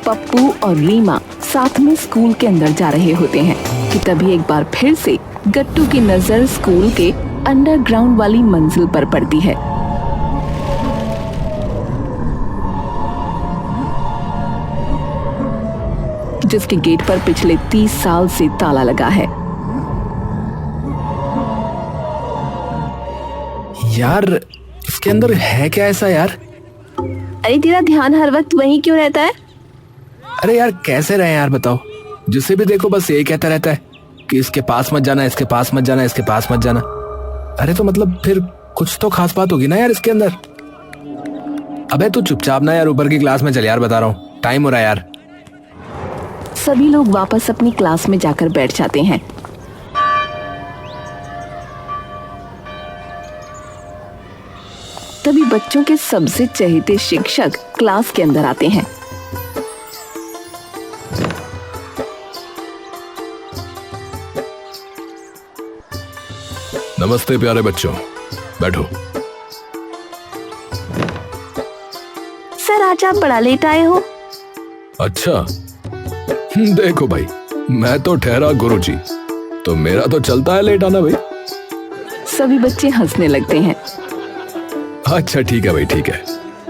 पप्पू और रीमा साथ में स्कूल के अंदर जा रहे होते हैं कि तभी एक बार फिर से गट्टू की नजर स्कूल के अंडरग्राउंड वाली मंजिल पर पड़ती है। जिसके गेट पर पिछले 30 साल से ताला लगा है। यार इसके अंदर है क्या ऐसा यार? अरे तेरा ध्यान हर वक्त वहीं क्यों रहता है? अरे यार कैसे रहे यार बताओ, जिसे भी देखो बस यही कहता रहता है कि इसके पास मत जाना, इसके पास मत जाना, इसके पास मत जाना। अरे तो मतलब फिर कुछ तो खास बात होगी ना यार इसके अंदर। अबे तू चुपचाप ना यार ऊपर की क्लास में चल यार, बता रहा हूँ टाइम हो रहा है यार। सभी लोग वापस अपनी क्लास में जाकर बैठ जाते हैं। तभी बच्चों के सबसे चहेते शिक्षक क्लास के अंदर आते हैं। नमस्ते प्यारे बच्चों, बैठो। सर आज आप बड़ा लेट आए हो। अच्छा देखो भाई, मैं तो ठहरा गुरुजी, तो मेरा तो चलता है लेट आना भाई। सभी बच्चे हंसने लगते हैं। अच्छा ठीक है भाई, ठीक है,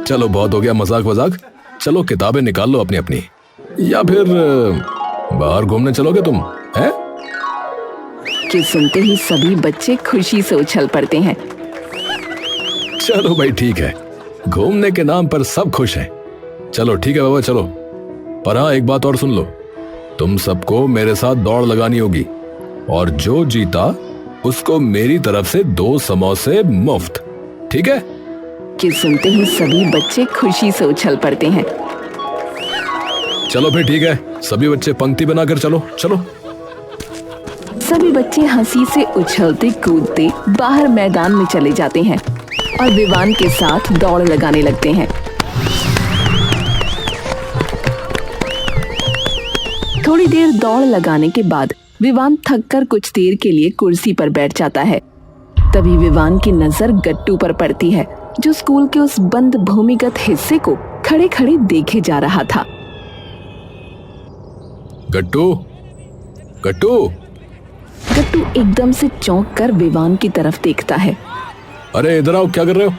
चलो बहुत हो गया मजाक वजाक, चलो किताबें निकाल लो अपनी अपनी, या फिर बाहर घूमने चलोगे तुम हैं? कि सुनते ही सभी बच्चे खुशी से उछल पड़ते हैं। चलो भाई ठीक है, घूमने के नाम पर सब खुश हैं। चलो ठीक है बाबा चलो, पर हाँ एक बात और सुन लो, तुम सबको मेरे साथ दौड़ लगानी होगी और जो जीता उसको मेरी तरफ से 2 समोसे मुफ्त, ठीक है? कि सुनते ही सभी बच्चे खुशी से उछल पड़ते हैं। चलो फिर ठीक है, सभी बच्चे पंक्ति बनाकर चलो चलो। सभी बच्चे हंसी से उछलते कूदते बाहर मैदान में चले जाते हैं और विवान के साथ दौड़ लगाने लगते हैं। थोड़ी देर दौड़ लगाने के बाद विवान थककर कुछ देर के लिए कुर्सी पर बैठ जाता है। तभी विवान की नजर गट्टू पर पड़ती है, जो स्कूल के उस बंद भूमिगत हिस्से को खड़े खड़े देखे जा रहा था। गट्टू, गट्टू। गट्टू एकदम से चौंक कर विवान की तरफ देखता है। अरे इधर आओ, क्या कर रहे हो?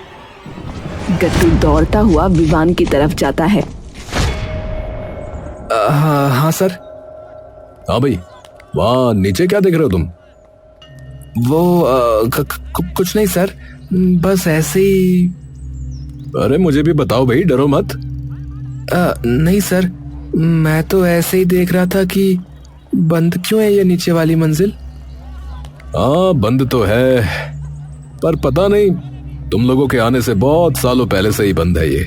गट्टू दौड़ता हुआ विवान की तरफ जाता है। हाँ सर। हाँ भाई, वहाँ नीचे क्या देख रहे हो तुम? वो कुछ नहीं सर, बस ऐसे ही। अरे मुझे भी बताओ भाई, डरो मत। नहीं सर, मैं तो ऐसे ही देख रहा था कि बंद क्यों है ये नीचे वाली मंजिल। हाँ बंद तो है, पर पता नहीं, तुम लोगों के आने से बहुत सालों पहले से ही बंद है ये।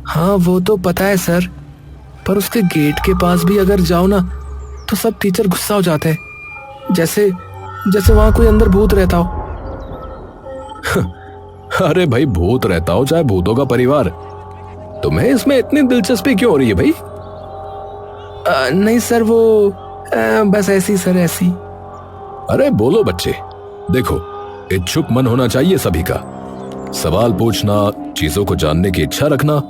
हाँ वो तो पता है सर, पर उसके गेट के पास भी अगर जाओ ना तो सब टीचर गुस्सा हो जाते हैं, जैसे वहां कोई अंदर भूत रहता हो। अरे भाई भूत रहता हो चाहे भूतों का परिवार, तुम्हें इसमें इतनी दिलचस्पी क्यों हो रही है भाई? नहीं सर, वो बस ऐसी सर, ऐसी। अरे बोलो बच्चे, देखो इच्छुक मन होना चाहिए सभी का। सवाल पूछना, चीजों को जानने की इच्छा रखना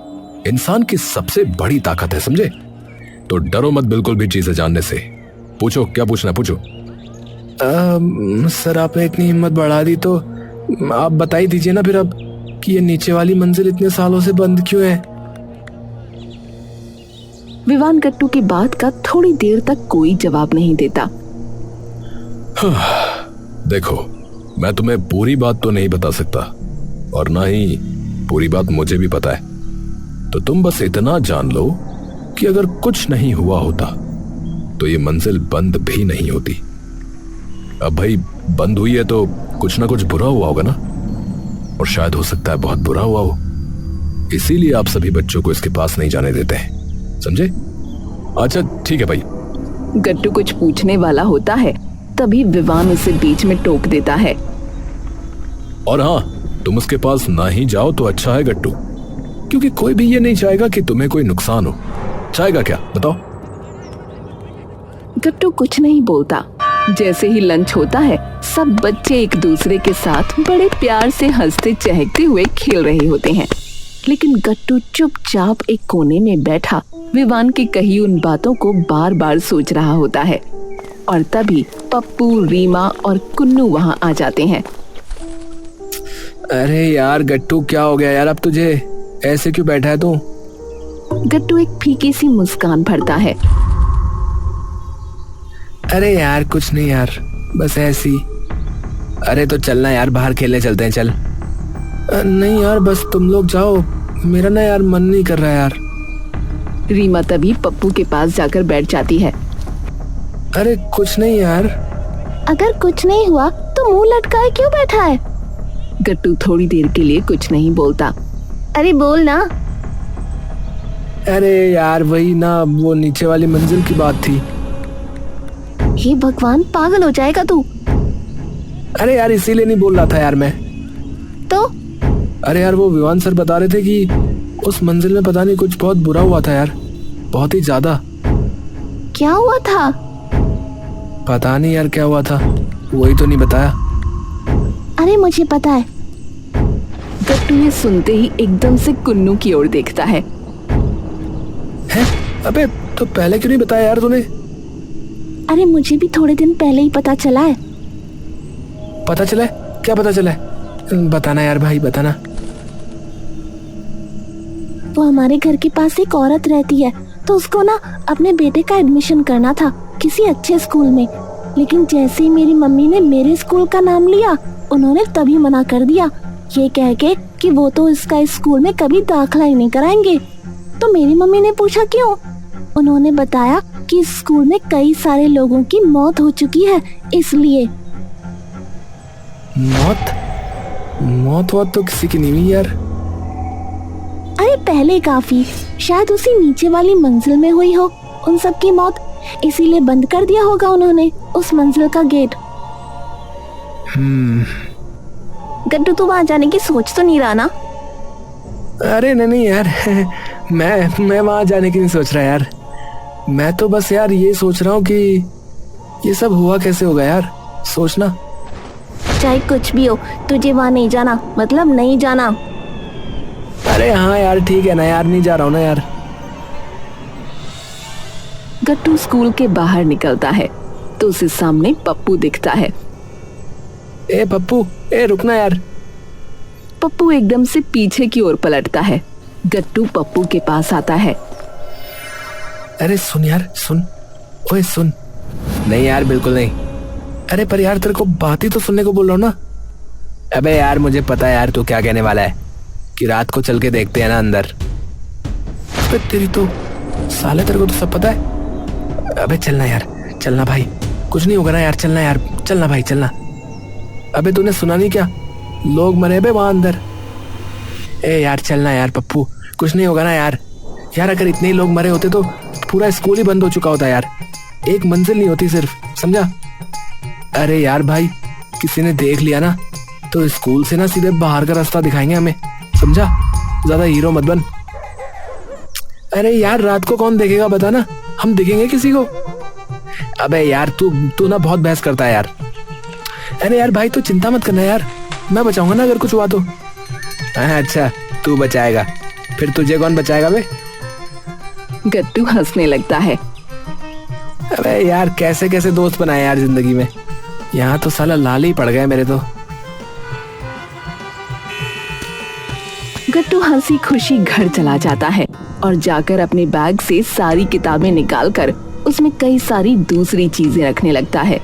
इंसान की सबसे बड़ी ताकत है, समझे? तो डरो मत बिल्कुल भी चीजें जानने से। पूछो क्या पूछना है, पूछो। सर आपने इतनी हिम्मत बढ़ा दी तो आप बता ही दीजिए ना फिर अब कि ये नीचे वाली मंजिल इतने सालों से बंद क्यों है? विवान गट्टू की बात का थोड़ी देर तक कोई जवाब नहीं देता। देखो मैं तुम्हें पूरी बात तो नहीं बता सकता और ना ही पूरी बात मुझे भी पता है, तो तुम बस इतना जान लो कि अगर कुछ नहीं हुआ होता तो ये मंजिल बंद भी नहीं होती। अब भाई बंद हुई है तो कुछ ना कुछ बुरा हुआ होगा ना, और शायद हो सकता है बहुत बुरा हुआ हो, इसीलिए आप सभी बच्चों को इसके पास नहीं जाने देते हैं, समझे? अच्छा ठीक है भाई। गट्टू कुछ पूछने वाला होता है, तभी विवान उसे बीच में टोक देता है। और हाँ, तुम उसके पास ना ही जाओ तो अच्छा है गट्टू, क्योंकि कोई भी ये नहीं चाहेगा कि तुम्हें कोई नुकसान हो। चाहेगा क्या बताओ? गट्टू कुछ नहीं बोलता। जैसे ही लंच होता है, सब बच्चे एक दूसरे के साथ बड़े प्यार से हंसते चहकते हुए खेल रहे होते हैं, लेकिन गट्टू चुपचाप एक कोने में बैठा विवान की कही उन बातों को बार बार सोच रहा होता है और तभी पप्पू, रीमा और कुन्नू वहां आ जाते हैं। अरे यार गट्टू, क्या हो गया यार? अब तुझे ऐसे क्यों बैठा है तू? गट्टू एक फीकी सी मुस्कान भरता है। अरे यार कुछ नहीं यार, बस ऐसी। अरे तो चलना यार, बाहर खेलने चलते हैं, चल। नहीं यार, बस तुम लोग जाओ, मेरा ना यार मन नहीं कर रहा यार। रीमा तभी पप्पू के पास जाकर बैठ जाती है। अरे कुछ नहीं यार। अगर कुछ नहीं हुआ तो मुंह लटकाए क्यों बैठा है? गट्टू थोड़ी देर के लिए कुछ नहीं बोलता। अरे बोल ना। अरे यार वही ना, वो नीचे वाली मंजिल की बात थी। हे भगवान, पागल हो जाएगा तू। अरे यार इसीलिए नहीं बोल रहा था यार मैं तो। अरे यार वो विवान सर बता रहे थे कि उस मंजिल में पता नहीं कुछ बहुत बुरा हुआ था यार, बहुत ही ज्यादा। क्या हुआ था? पता नहीं यार क्या हुआ था, वही तो नहीं बताया। अरे मुझे पता है। गट्टू ये सुनते ही एकदम से कुन्नू की ओर देखता है। हैं? अबे तो पहले क्यों नहीं बताया यार तूने? अरे मुझे भी थोड़े दिन पहले ही पता चला है। पता चला है? क्या पता चला है? बताना यार भाई, बताना। वो हमारे घर के पास एक औरत रहती है, तो उसको ना अपने बेटे का एडमिशन करना था किसी अच्छे स्कूल में, लेकिन जैसे ही मेरी मम्मी ने मेरे स्कूल का नाम लिया, उन्होंने तभी मना कर दिया, ये कह के कि वो तो इसका इस स्कूल में कभी दाखिला ही नहीं कराएंगे। तो मेरी मम्मी ने पूछा क्यों? उन्होंने बताया कि इस स्कूल में कई सारे लोगों की मौत हो चुकी है, इसलिए। मौत? मौत वौत तो किसी की नहीं हुई यार। अरे पहले काफी, शायद उसी नीचे वाली मंजिल में हुई हो उन सब की मौत, इसीलिए बंद कर दिया होगा उन्होंने उस मंजिल का गेट। गट्टू तू वहां जाने की सोच तो नहीं रहा ना? अरे नहीं यार मैं वहां जाने की नहीं सोच रहा यार। मैं तो बस यार ये सोच रहा हूँ कि ये सब हुआ कैसे होगा यार, सोचना। चाहे कुछ भी हो, तुझे वहां नहीं जाना, मतलब नहीं जाना। अरे हाँ यार ठीक है ना यार, नहीं जा रहा हूँ ना यार। गट्टू स्कूल के बाहर निकलता है तो उसे सामने पप्पू दिखता है। ए पप्पू, ए रुकना यार। पप्पू एकदम से पीछे की ओर पलटता है। गट्टू पप्पू के पास आता है। अरे सुन यार, सुन। ओए सुन। नहीं यार बिल्कुल नहीं। अरे पर यार तेरे को बात ही तो सुनने को बोल रहा हूँ ना। अबे यार मुझे पता है यार तू क्या कहने वाला है, कि रात को चल के देखते हैं ना अंदर। अबे तेरी तो साले, तेरे को तो सब पता है। अबे चलना यार, चलना भाई, कुछ नहीं होगा ना यार, चलना यार, चलना भाई चलना। अबे तूने सुना नहीं क्या, लोग मरे बे वहां अंदर। ए यार चलना यार पप्पू, कुछ नहीं होगा ना यार। यार अगर इतने ही लोग मरे होते तो पूरा स्कूल ही बंद हो चुका होता यार, एक मंजिल नहीं होती सिर्फ, समझा? अरे यार भाई, किसी ने देख लिया ना तो स्कूल से ना सीधे बाहर का रास्ता दिखाएंगे हमें, समझा? ज्यादा हीरो मत बन। अरे यार रात को कौन देखेगा बता ना, हम दिखेंगे किसी को? अबे यार तू ना बहुत बहस करता है यार। अरे यार भाई तू चिंता मत करना यार, मैं बचाऊंगा ना अगर कुछ हुआ तो। अच्छा तू बचाएगा, फिर तुझे कौन बचाएगा बे? गट्टू हंसने लगता है। अबे यार कैसे कैसे दोस्त बनाए यार जिंदगी में, यहाँ तो साला लाल ही पड़ गए मेरे तो। गट्टू हंसी खुशी घर चला जाता है और जाकर अपने बैग से सारी किताबें निकालकर उसमें कई सारी दूसरी चीजें रखने लगता है।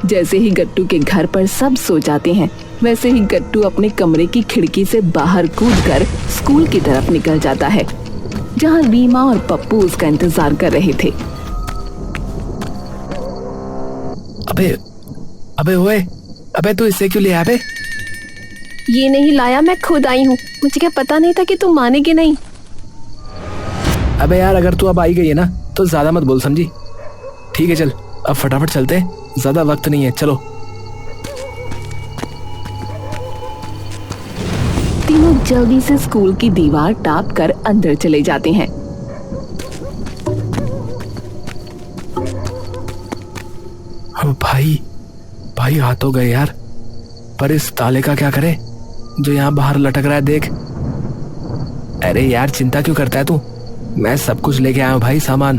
जैसे ही गट्टू के घर पर सब सो जाते हैं, वैसे ही गट्टू अपने कमरे की खिड़की से बाहर कूदकर स्कूल की तरफ निकल जाता है, जहां रीमा और पप्पू उसका इंतजार कर रहे थे। अबे ओए, अबे तू इसे क्यों ले आया बे? ये नहीं लाया, मैं खुद आई हूँ, मुझे क्या पता नहीं था कि तुम मानेगे नहीं। अबे यार अगर तू अब आई गई है ना तो ज्यादा मत बोल, समझी? ठीक है चल अब फटाफट चलते हैं, ज्यादा वक्त नहीं है, चलो। तीनों जल्दी से स्कूल की दीवार टाप कर अंदर चले जाते हैं। भाई आ तो गए यार, पर इस ताले का क्या करे जो यहाँ बाहर लटक रहा है, देख। अरे यार चिंता क्यों करता है तू, मैं सब कुछ लेके आया हूँ भाई, सामान।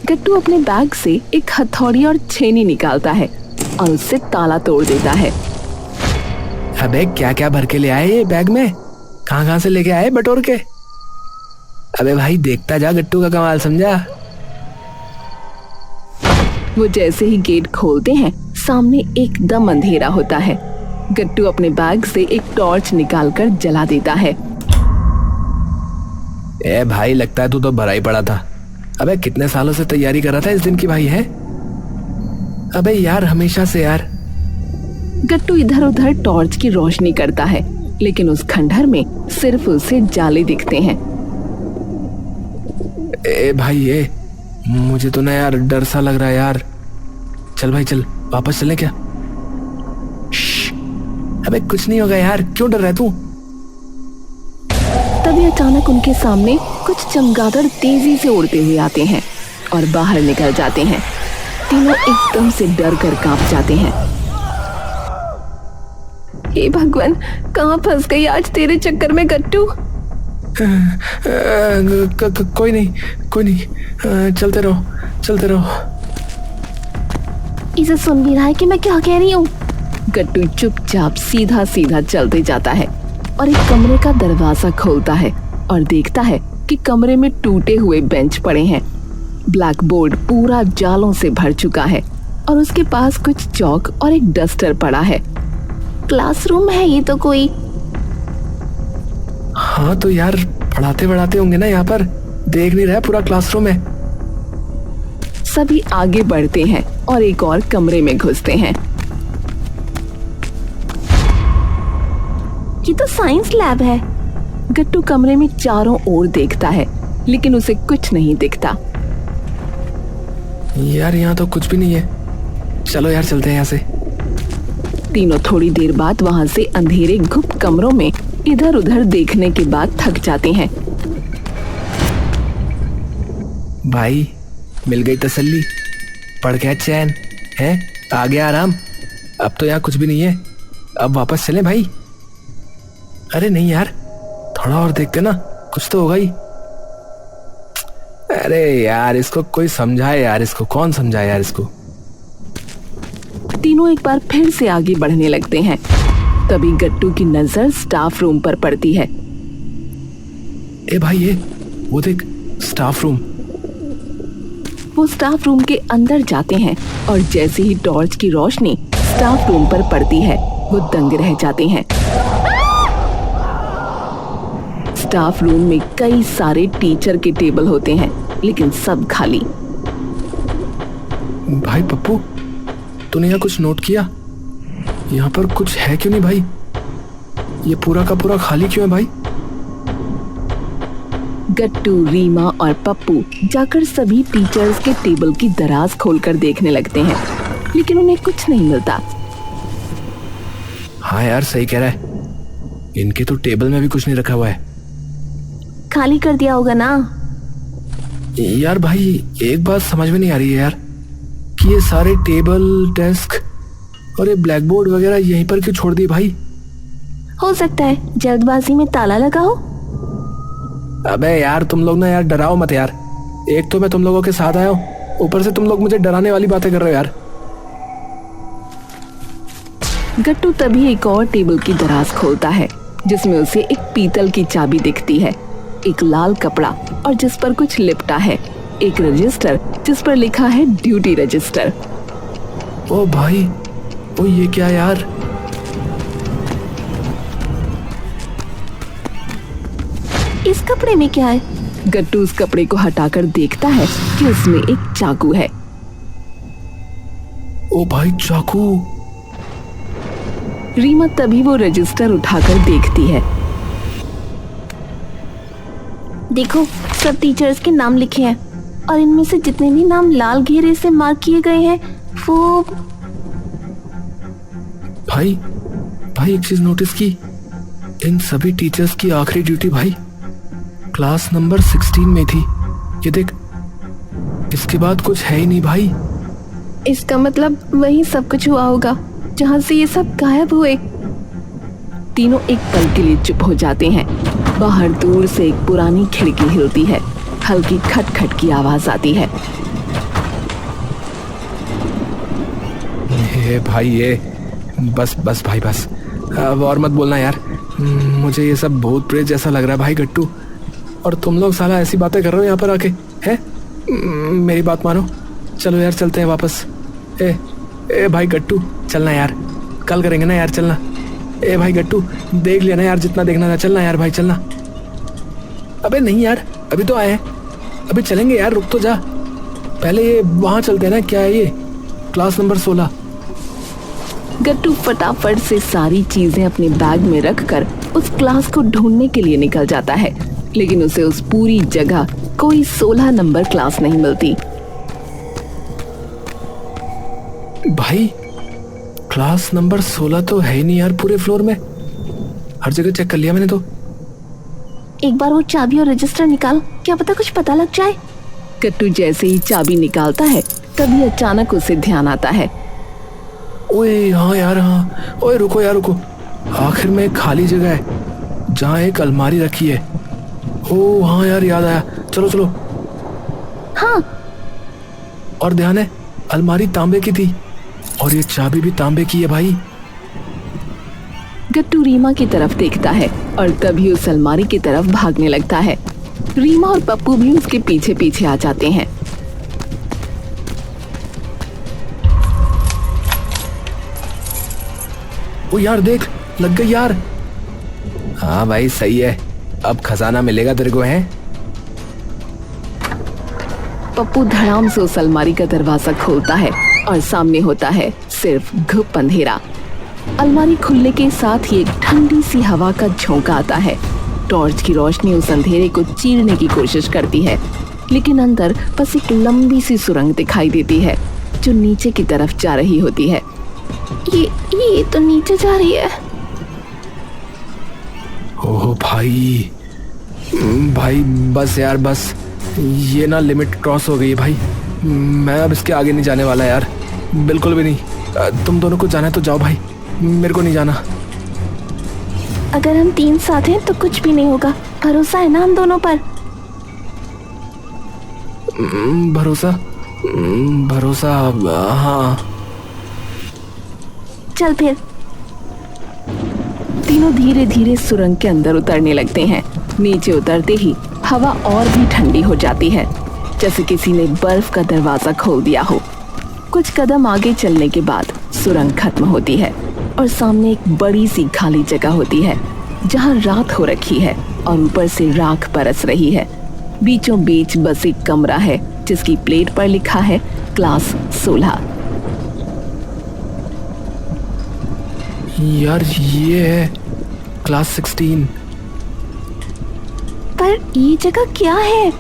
गट्टू अपने बैग से एक हथौड़ी और छेनी निकालता है और उससे ताला तोड़ देता है। अबे क्या क्या भर के ले आए ये बैग में? कहाँ कहाँ से लेके आए बटोर के? अबे भाई देखता जा गट्टू का कमाल, समझा? वो जैसे ही गेट खोलते हैं सामने एकदम अंधेरा होता है। गट्टू अपने बैग से एक टॉर्च निकालकर जला देता है। ए भाई लगता है तू तो भरा ही पड़ा था। अबे कितने सालों से तैयारी कर रहा था इस दिन की भाई है? अबे यार हमेशा से यार। गट्टू इधर उधर टॉर्च की रोशनी करता है लेकिन उस खंडहर में सिर्फ उसे जाले दिखते हैं। ए भाई ये मुझे तो ना यार डर सा लग रहा है यार। चल भाई चल, वापस चलें क्या? अबे कुछ नहीं होगा यार, क्यों डर रहा है तू? तभी अचानक उनके सामने कुछ चमगादड़ तेजी से उड़ते हुए आते हैं और बाहर निकल जाते हैं। तीनों एकदम से डर कर कांप जाते हैं। हे भगवान, कहाँ फंस गई आज तेरे चक्कर में गट्टू। कोई नहीं, चलते रहो। इसे सुन भी रहा है कि मैं क्या कह रही हूँ। गट्टू चुपचाप सीधा सीधा चलते जाता है और एक कमरे का दरवाजा खोलता है और देखता है कि कमरे में टूटे हुए बेंच पड़े हैं। ब्लैक बोर्ड पूरा जालों से भर चुका है और उसके पास कुछ चौक और एक डस्टर पड़ा है। क्लासरूम है ये तो कोई। हाँ तो यार पढ़ाते होंगे ना यहाँ पर, देख नहीं रहा है पूरा क्लासरूम है। सभी आगे बढ़ते हैं और एक और कमरे में घुसते हैं। ये तो साइंस लैब है। गट्टू कमरे में चारों ओर देखता है लेकिन उसे कुछ नहीं दिखता। यार यहाँ तो कुछ भी नहीं है, चलो यार चलते हैं यहाँ से। तीनों थोड़ी देर बाद वहां से अंधेरे गुप्त कमरों में इधर उधर देखने के बाद थक जाते हैं। भाई मिल गई तसल्ली, पढ़ गया चैन है, आ गया आराम। अब तो यहाँ कुछ भी नहीं है, अब वापस चलें भाई। अरे नहीं यार, थोड़ा और देखते ना, कुछ तो होगा ही। अरे यार इसको कोई समझाए यार, इसको कौन समझाए यार इसको। तीनों एक बार फिर से आगे बढ़ने लगते हैं। तभी गट्टू की नजर स्टाफ रूम पर पड़ती है। ए भाई ये वो देख, स्टाफ रूम। वो स्टाफ रूम के अंदर जाते हैं और जैसे ही टॉर्च की रोशनी स्टाफ रूम पर पड़ती है वो दंग रह जाते हैं। स्टाफ रूम में कई सारे टीचर के टेबल होते हैं लेकिन सब खाली। भाई पप्पू, तूने यहाँ कुछ नोट किया? यहाँ पर कुछ है क्यों नहीं भाई? ये पूरा का पूरा खाली क्यों है भाई? गट्टू, रीमा और पप्पू जाकर सभी टीचर्स के टेबल की दराज खोलकर देखने लगते हैं लेकिन उन्हें कुछ नहीं मिलता। हाँ यार सही कह रहा है, इनके तो टेबल में भी कुछ नहीं रखा हुआ है। खाली कर दिया होगा ना। यार भाई एक बात समझ में नहीं आ रही है यार कि ये सारे टेबल, डेस्क और ये ब्लैक बोर्ड वगैरह यहीं पर क्यों छोड़ दी भाई? हो सकता है जल्दबाजी में ताला लगा हो। अबे यार तुम लोग ना यार डराओ मत यार। एक तो मैं तुम लोगों के साथ आया हूँ, ऊपर से तुम लोग मुझे डराने वाली बातें कर रहे हो यार। गट्टू तभी एक और टेबल की दराज खोलता है जिसमें उसे एक पीतल की चाबी दिखती है, एक लाल कपड़ा और जिस पर कुछ लिपटा है, एक रजिस्टर जिस पर लिखा है ड्यूटी रजिस्टर। ओ भाई, ओ ये क्या यार? इस कपड़े में क्या है? गट्टू उस कपड़े को हटाकर देखता है कि उसमें एक चाकू है। ओ भाई चाकू। रीमा तभी वो रजिस्टर उठाकर देखती है। देखो, सब टीचर्स के नाम लिखे हैं और इनमें से जितने भी नाम लाल घेरे से मार्क किए गए हैं वो। भाई एक चीज नोटिस की, इन सभी टीचर्स की आखिरी ड्यूटी भाई क्लास नंबर 16 में थी। ये देख, इसके बाद कुछ है ही नहीं भाई। इसका मतलब वही सब कुछ हुआ होगा जहाँ से ये सब गायब हुए। तीनों एक पल के लिए चुप हो जाते हैं। बाहर दूर से एक पुरानी खिड़की हिलती है। हल्की खटखट की आवाज आती है। ये भाई ये बस बस भाई बस, अब और मत बोलना यार। मुझे ये सब भूत प्रेत जैसा लग रहा है भाई गट्टू। और तुम लोग साला ऐसी बातें कर रहे हो यहाँ पर आके, हैं? मेरी बात मानो, चलो यार चलते हैं वापस। ए भाई गट्टू चलना यार, कल करेंगे ना यार, चलना। ए भाई गट्टू देख लिया ना यार, जितना देखना था, चलना यार भाई चलना। अबे नहीं यार, अभी तो आए हैं, अभी चलेंगे यार, रुक तो जा। पहले ये वहाँ चलते हैं ना, क्या है ये, क्लास नंबर 16। गट्टू फटाफट से सारी चीजें अपने बैग में रखकर उस क्लास को ढूंढने के लिए निकल जाता है, लेकिन उसे उस पूरी जगह कोई 16 नंबर क्लास नहीं मिलती। भाई क्लास नंबर 16 तो है ही नहीं यार पूरे फ्लोर में, हर जगह चेक कर लिया मैंने तो। एक बार वो चाबी और रजिस्टर निकाल, क्या पता कुछ पता लग जाए। गट्टू जैसे ही चाबी निकालता है तभी अचानक उसे ध्यान आता है। ओए हाँ यार हाँ, ओए रुको यार रुको, आखिर में एक खाली जगह है जहाँ एक अलमारी रखी है। ओ हाँ यार याद आया, चलो चलो। हाँ, और ध्यान है, अलमारी तांबे की थी और ये चाबी भी तांबे की है भाई। गट्टू रीमा की तरफ देखता है और तभी उस अलमारी की तरफ भागने लगता है। रीमा और पप्पू भी उसके पीछे पीछे आ जाते हैं। ओ यार देख, लग गई यार। हाँ भाई सही है, अब खजाना मिलेगा तेरे को, है? पप्पू धड़ाम से उस अलमारी का दरवाजा खोलता है और सामने होता है सिर्फ घुप अंधेरा। अलमारी खुलने के साथ ही एक ठंडी सी हवा का झोंका आता है। टॉर्च की रोशनी उस अंधेरे को चीरने की कोशिश करती है, लेकिन अंदर बस एक लंबी सी सुरंग दिखाई देती है जो नीचे की तरफ जा रही होती है। ये तो नीचे जा रही है। ओह भाई, भाई बस यार बस, ये ना लिमिट क्रॉस हो गई है भाई। मैं अब इसके आगे नहीं जाने वाला यार, बिल्कुल भी नहीं। तुम दोनों को जाना है तो जाओ भाई, मेरे को नहीं जाना। अगर हम 3 साथ हैं तो कुछ भी नहीं होगा, भरोसा है ना हम दोनों पर? भरोसा, भरोसा, हाँ। चल फिर। तीनों धीरे धीरे सुरंग के अंदर उतरने लगते हैं। नीचे उतरते ही हवा और भी ठंडी हो जाती है, जैसे किसी ने बर्फ का दरवाजा खोल दिया हो। कुछ कदम आगे चलने के बाद सुरंग खत्म होती है और सामने एक बड़ी सी खाली जगह होती है जहाँ रात हो रखी है और ऊपर से राख बरस रही है। बीचों बीच बस एक कमरा है जिसकी प्लेट पर लिखा है क्लास 16। यार ये है क्लास 16। पर ये जगह क्या है?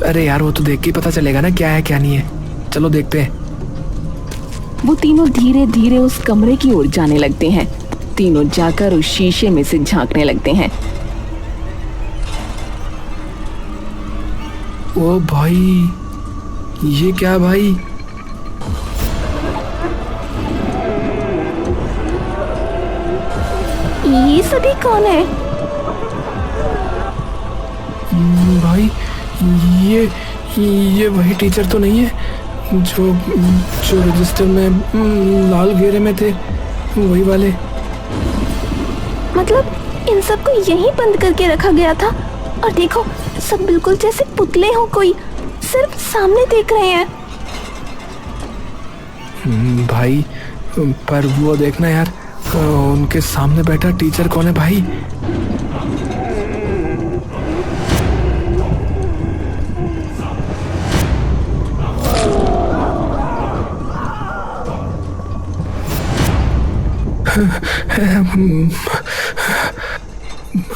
अरे यार वो तो देख के पता चलेगा ना क्या है क्या नहीं है, चलो देखते हैं। वो तीनों धीरे धीरे उस कमरे की ओर जाने लगते हैं। तीनों जाकर उस शीशे में से झांकने लगते हैं। ओ भाई, ये क्या भाई? ये सभी कौन है? भाई ये वही टीचर तो नहीं है जो रजिस्टर में लाल घेरे में थे, वही वाले? मतलब इन सबको यहीं बंद करके रखा गया था और देखो सब बिल्कुल जैसे पुतले हो, कोई सिर्फ सामने देख रहे हैं। भाई पर वो देखना यार, उनके सामने बैठा टीचर कौन है भाई?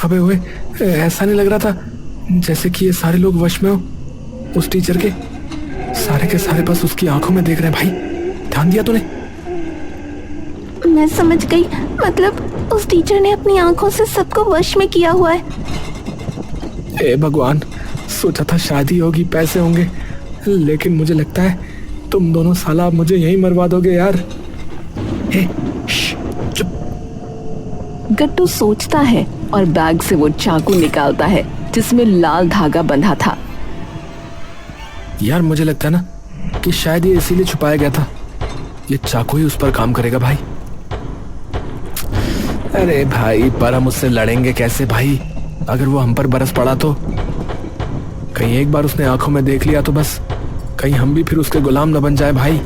अबे ओए, ऐसा नहीं लग रहा था जैसे कि ये सारे लोग वश में हो उस टीचर के? सारे के सारे बस उसकी आंखों में देख रहे हैं भाई, ध्यान दिया तूने? मैं समझ गई, मतलब उस टीचर ने अपनी आंखों से सबको वश में किया हुआ है। हे भगवान, सोचा था शादी होगी, पैसे होंगे, लेकिन मुझे लगता है तुम दोनों साला मुझे यहीं मरवा दोगे यार। हे, गट्टू सोचता है और बैग से वो चाकू निकालता है जिसमें लाल धागा बंधा था। यार मुझे लगता है ना कि शायद ये इसीलिए छुपाया गया था। ये चाकू ही उस पर काम करेगा भाई। अरे भाई, पर हम उससे लड़ेंगे कैसे भाई? अगर वो हम पर बरस पड़ा तो? कहीं एक बार उसने आंखों में देख लिया तो बस, कहीं हम भी फिर उसके गुलाम न बन जाए भाई।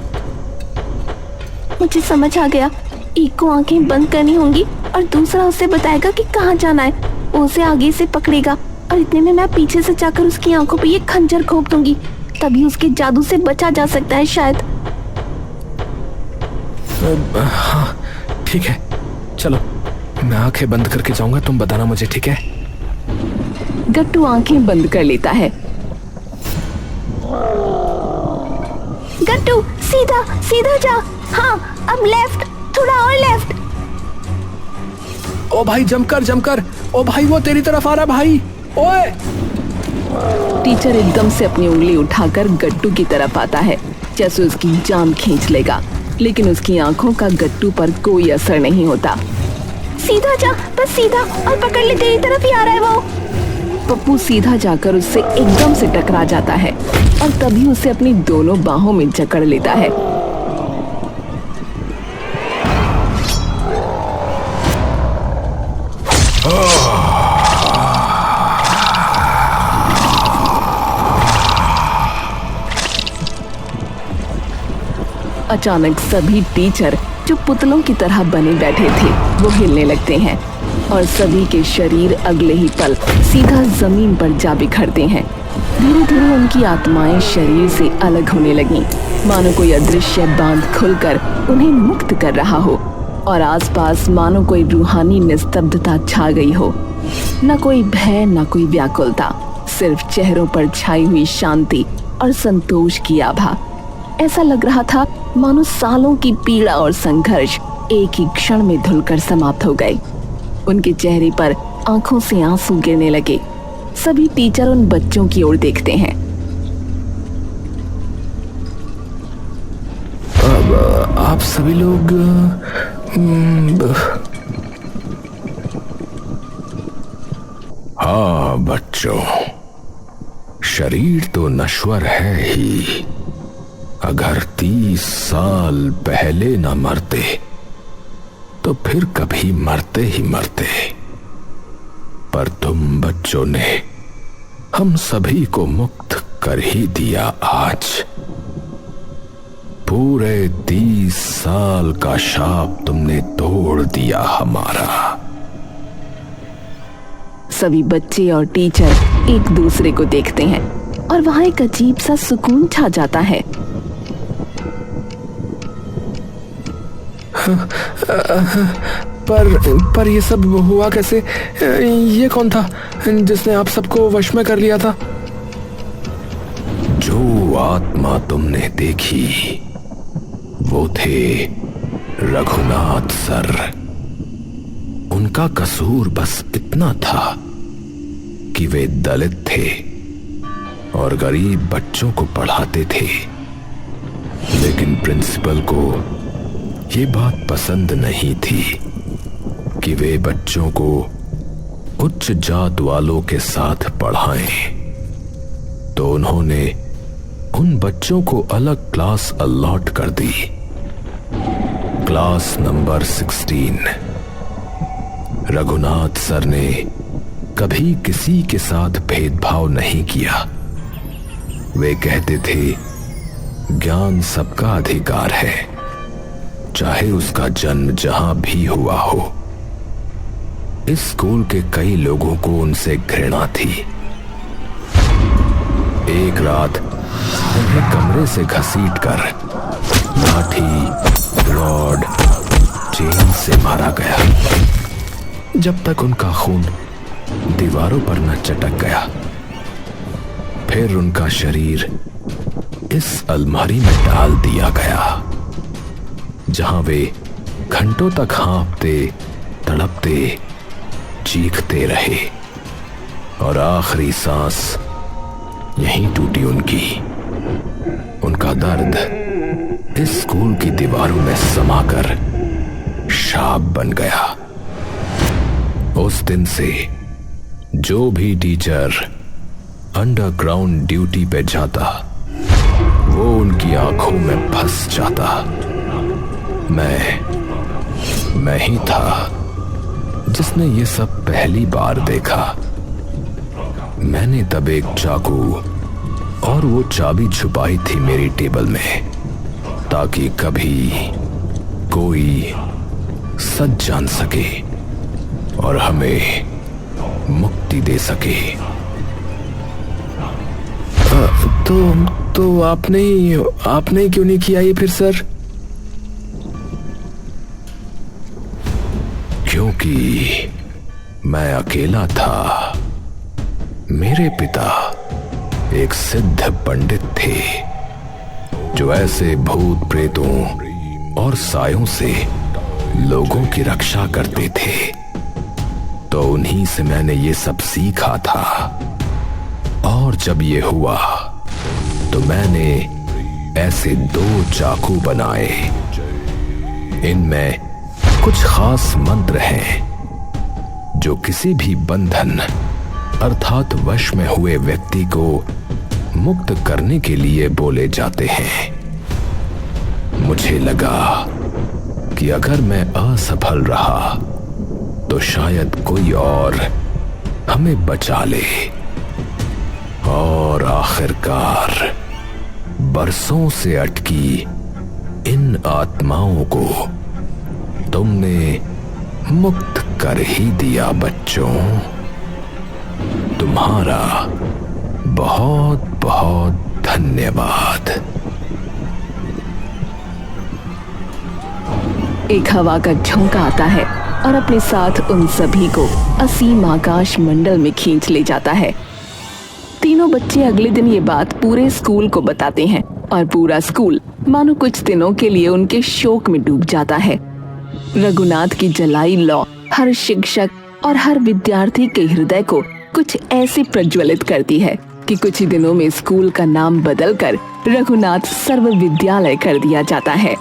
मुझे समझ आ गया, एक को आंखें बंद करनी होंगी और दूसरा उसे बताएगा कि कहाँ जाना है। वो उसे आगे से पकड़ेगा और इतने में मैं पीछे से जाकर उसकी आंखों पे ये खंजर घोंप दूंगी, तभी उसके जादू से बचा जा सकता है शायद। हाँ ठीक है, चलो मैं आंखें बंद करके जाऊंगा, तुम बताना मुझे, ठीक है? गट्टू आंखें बंद कर लेता है। गट्टू सीधा सीधा जा, हाँ अब लेफ्ट, थोड़ा और लेफ्ट। ओ भाई जमकर जमकर, ओ भाई वो तेरी तरफ आ रहा भाई, ओए। टीचर एकदम से अपनी उंगली उठाकर गट्टू की तरफ आता है जैसे उसकी जान खींच लेगा, लेकिन उसकी आंखों का गट्टू पर कोई असर नहीं होता। सीधा जा, बस सीधा, और पकड़ ले, तेरी तरफ ही आ रहा है वो। पप्पू सीधा जाकर उससे एकदम से टकरा जाता है और तभी उसे अपनी दोनों बाहों में जकड़ लेता है। अचानक सभी टीचर जो पुतलों की तरह बने बैठे थे वो हिलने लगते हैं और सभी के शरीर अगले ही पल सीधा जमीन पर जा बिखरते हैं। धीरे धीरे उनकी आत्माएं शरीर से अलग होने लगीं, मानो कोई अदृश्य बांध खुलकर उन्हें मुक्त कर रहा हो और आसपास मानो कोई रूहानी निस्तब्धता छा गई हो। न कोई भय, न कोई व्याकुलता, सिर्फ चेहरों पर छाई हुई शांति और संतोष की आभा। ऐसा लग रहा था मानो सालों की पीड़ा और संघर्ष एक ही क्षण में धुलकर समाप्त हो गए। उनके चेहरे पर आंखों से आंसू गिरने लगे। सभी टीचर उन बच्चों की ओर देखते हैं। आप सभी लोग हाँ बच्चों, शरीर तो नश्वर है ही। अगर 30 साल पहले न मरते तो फिर कभी मरते ही मरते। पर तुम बच्चों ने हम सभी को मुक्त कर ही दिया आज। पूरे 30 साल का शाप तुमने तोड़ दिया हमारा। सभी बच्चे और टीचर एक दूसरे को देखते हैं और वहां एक अजीब सा सुकून छा जाता है। पर ये सब हुआ कैसे? ये कौन था जिसने आप सबको वश में कर लिया था? जो आत्मा तुमने देखी वो थे रघुनाथ सर। उनका कसूर बस इतना था कि वे दलित थे और गरीब बच्चों को पढ़ाते थे, लेकिन प्रिंसिपल को ये बात पसंद नहीं थी कि वे बच्चों को उच्च जात वालों के साथ पढ़ाएं। तो उन्होंने उन बच्चों को अलग क्लास अलॉट कर दी, क्लास नंबर 16। रघुनाथ सर ने कभी किसी के साथ भेदभाव नहीं किया। वे कहते थे ज्ञान सबका अधिकार है, चाहे उसका जन्म जहां भी हुआ हो। इस स्कूल के कई लोगों को उनसे घृणा थी। एक रात उन्हें कमरे से घसीटकर लाठी, रॉड, चेन से मारा गया, जब तक उनका खून दीवारों पर न चटक गया। फिर उनका शरीर इस अलमारी में डाल दिया गया, जहां वे घंटों तक हाँफते, तड़पते, चीखते रहे और आखिरी सांस यहीं टूटी उनकी। उनका दर्द इस स्कूल की दीवारों में समाकर शाप बन गया। उस दिन से जो भी टीचर अंडरग्राउंड ड्यूटी पे जाता वो उनकी आंखों में फंस जाता। मैं ही था जिसने ये सब पहली बार देखा। मैंने तब एक चाकू और वो चाबी छुपाई थी मेरी टेबल में, ताकि कभी कोई सच जान सके और हमें मुक्ति दे सके। तो आपने क्यों नहीं किया ये फिर सर? क्योंकि मैं अकेला था। मेरे पिता एक सिद्ध पंडित थे जो ऐसे भूत प्रेतों और सायों से लोगों की रक्षा करते थे। तो उन्हीं से मैंने ये सब सीखा था। और जब ये हुआ तो मैंने ऐसे 2 चाकू बनाए। इनमें कुछ खास मंत्र हैं जो किसी भी बंधन अर्थात वश में हुए व्यक्ति को मुक्त करने के लिए बोले जाते हैं। मुझे लगा कि अगर मैं असफल रहा तो शायद कोई और हमें बचा ले। और आखिरकार बरसों से अटकी इन आत्माओं को तुमने मुक्त कर ही दिया बच्चों। तुम्हारा बहुत बहुत धन्यवाद। एक हवा का झोंका आता है और अपने साथ उन सभी को असीम आकाश मंडल में खींच ले जाता है। तीनों बच्चे अगले दिन ये बात पूरे स्कूल को बताते हैं और पूरा स्कूल मानो कुछ दिनों के लिए उनके शोक में डूब जाता है। रघुनाथ की जलाई लौ हर शिक्षक और हर विद्यार्थी के हृदय को कुछ ऐसे प्रज्वलित करती है कि कुछ ही दिनों में स्कूल का नाम बदलकर रघुनाथ सर्व विद्यालय कर दिया जाता है।